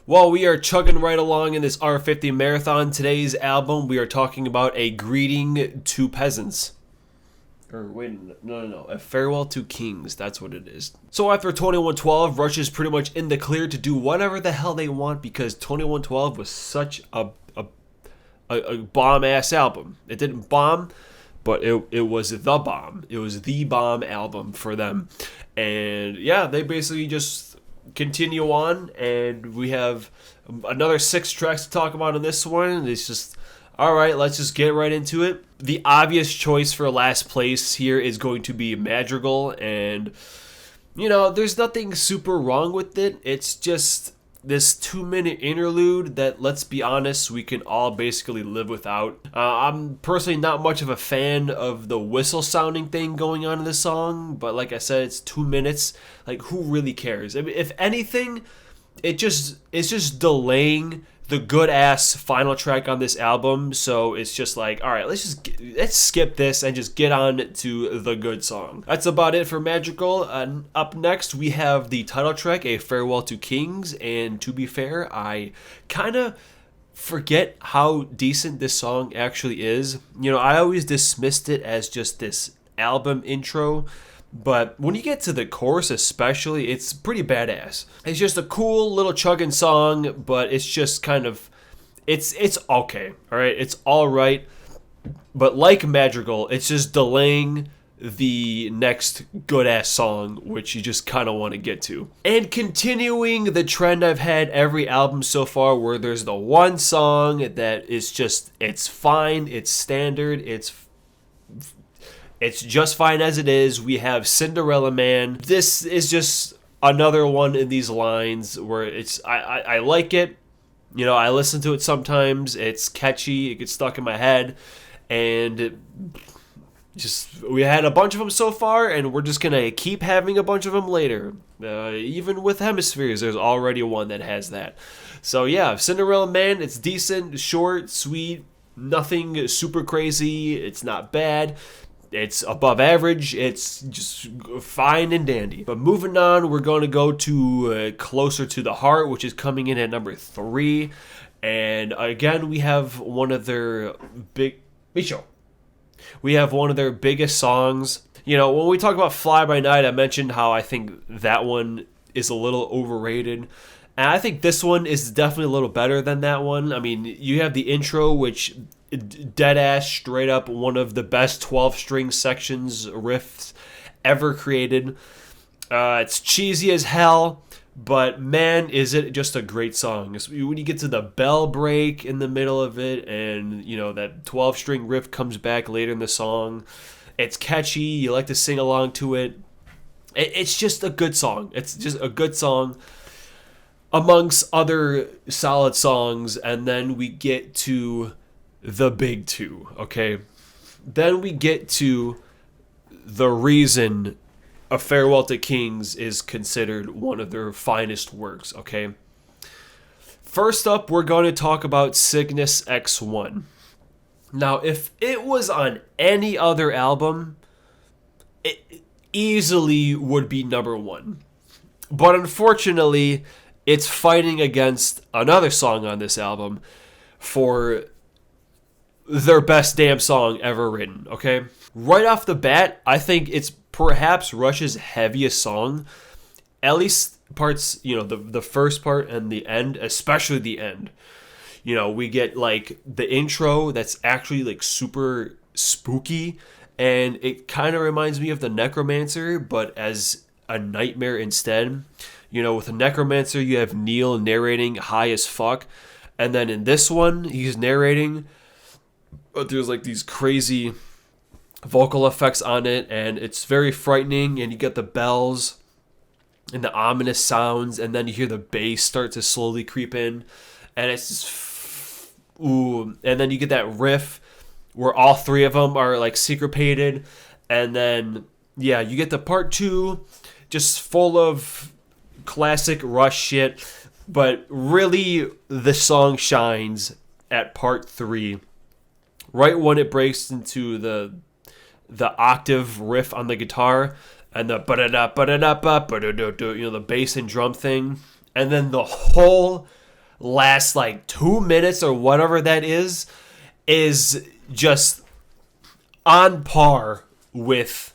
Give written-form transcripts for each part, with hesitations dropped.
Well, we are chugging right along in this R50 marathon. Today's album, we are talking about A Greeting to Peasants. Or wait, no. A Farewell to Kings. That's what it is. So after 2112, Rush is pretty much in the clear to do whatever the hell they want because 2112 was such a bomb-ass album. It didn't bomb, but it was the bomb. It was the bomb album for them. And yeah, they basically just continue on, and we have another 6 tracks to talk about in this one. It's just, all right, let's just get right into it. The obvious choice for last place here is going to be Madrigal, and there's nothing super wrong with it. It's just this 2-minute interlude that, let's be honest, we can all basically live without. I'm personally not much of a fan of the whistle sounding thing going on in the song, but like I said, it's 2 minutes. Like, who really cares? I mean, if anything, it's just delaying the good ass final track on this album. So it's just like, all right, let's skip this and just get on to the good song. That's about it for Madrigal. Up next, we have the title track, A Farewell to Kings. And to be fair, I kind of forget how decent this song actually is. I always dismissed it as just this album intro. But when you get to the chorus especially, it's pretty badass. It's just a cool little chugging song, but it's just kind of, it's okay, all right? It's all right. But like Madrigal, it's just delaying the next good-ass song, which you just kind of want to get to. And continuing the trend I've had every album so far, where there's the one song that is just, it's fine, it's standard, it's just fine as it is. We have Cinderella Man. This is just another one in these lines where I like it. I listen to it sometimes. It's catchy. It gets stuck in my head. And we had a bunch of them so far, and we're just going to keep having a bunch of them later. Even with Hemispheres, there's already one that has that. So yeah, Cinderella Man, it's decent, short, sweet, nothing super crazy. It's not bad. It's above average. It's just fine and dandy. But moving on, we're going to go to Closer to the Heart, which is coming in at number 3. And again, we have one of their We have one of their biggest songs. When we talk about Fly By Night, I mentioned how I think that one is a little overrated. And I think this one is definitely a little better than that one. I mean, you have the intro, which dead ass straight up one of the best 12-string sections riffs ever created. It's cheesy as hell, but man, is it just a great song. When you get to the bell break in the middle of it, and that 12-string riff comes back later in the song, it's catchy. You like to sing along to it. It's just a good song. It's just a good song amongst other solid songs. And then we get to the big two, okay? Then we get to the reason A Farewell to Kings is considered one of their finest works, okay? First up, we're going to talk about Cygnus X1. Now, if it was on any other album, it easily would be number 1. But unfortunately, it's fighting against another song on this album for their best damn song ever written, okay? Right off the bat, I think it's perhaps Rush's heaviest song. At least parts, the first part and the end, especially the end. We get like the intro that's actually like super spooky, and it kind of reminds me of the Necromancer, but as a nightmare instead. With the Necromancer, you have Neil narrating high as fuck, and then in this one, he's narrating, but there's like these crazy vocal effects on it, and it's very frightening, and you get the bells and the ominous sounds, and then you hear the bass start to slowly creep in, and it's just ooh, and then you get that riff where all 3 of them are like syncopated, and then yeah, you get the part 2 just full of classic Rush shit, but really the song shines at part 3 right when it breaks into the octave riff on the guitar and the ba-da-da, ba-da-da, ba-da-da, the bass and drum thing, and then the whole last like 2 minutes or whatever that is just on par with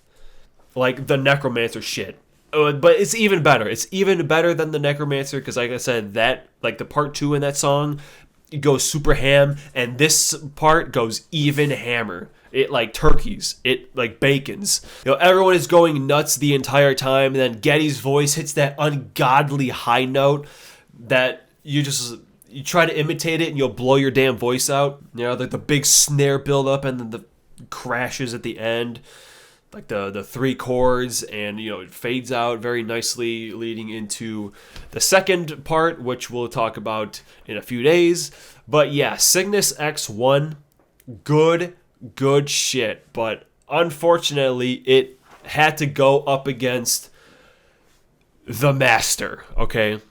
like the Necromancer shit. But it's even better. It's even better than the Necromancer because, like I said, that like the part 2 in that song goes super ham, and this part goes even hammer. It like turkeys. It like bacons. Everyone is going nuts the entire time, and then Geddy's voice hits that ungodly high note that you try to imitate it and you'll blow your damn voice out. Like the big snare build up and then the crashes at the end. Like the 3 chords, and it fades out very nicely, leading into the second part, which we'll talk about in a few days. But yeah, Cygnus X1, good shit. But unfortunately, it had to go up against the master. Okay,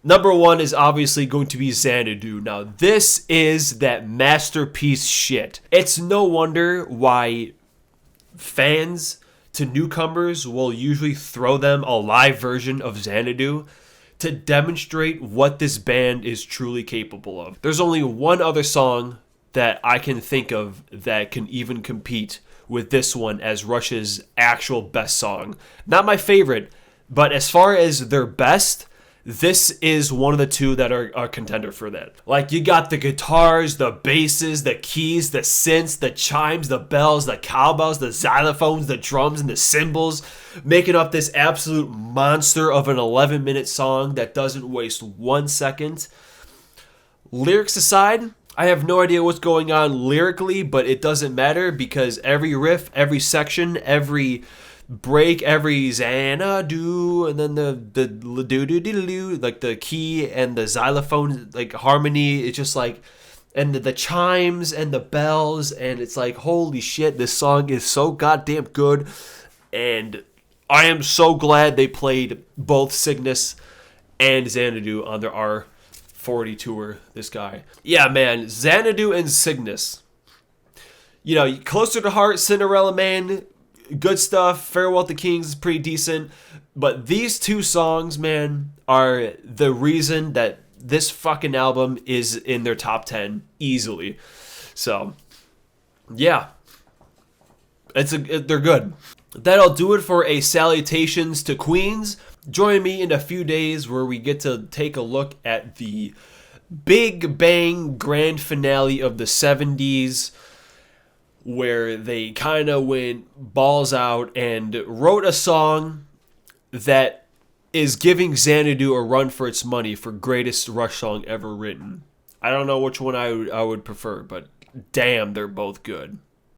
number 1 is obviously going to be Xanadu. Now this is that masterpiece shit. It's no wonder why fans to newcomers will usually throw them a live version of Xanadu to demonstrate what this band is truly capable of. There's only one other song that I can think of that can even compete with this one as Rush's actual best song. Not my favorite, but as far as their best, this is one of the 2 that are a contender for that. Like, you got the guitars, the basses, the keys, the synths, the chimes, the bells, the cowbells, the xylophones, the drums, and the cymbals, making up this absolute monster of an 11-minute song that doesn't waste 1 second. Lyrics aside, I have no idea what's going on lyrically, but it doesn't matter because every riff, every section, every break, every Xanadu, and then the do like the key and the xylophone like harmony, it's just like, and the chimes and the bells, and it's like, holy shit, this song is so goddamn good. And I am so glad they played both Cygnus and Xanadu on their R40 tour. This guy, yeah, man, Xanadu and Cygnus, Closer to Heart, Cinderella Man, good stuff. Farewell to Kings is pretty decent. But these 2 songs, man, are the reason that this fucking album is in their top 10 easily. So, yeah. They're good. That'll do it for a Salutations to Queens. Join me in a few days where we get to take a look at the Big Bang grand finale of the 70s. Where they kind of went balls out and wrote a song that is giving Xanadu a run for its money for greatest Rush song ever written. I don't know which one I would prefer, but damn, they're both good.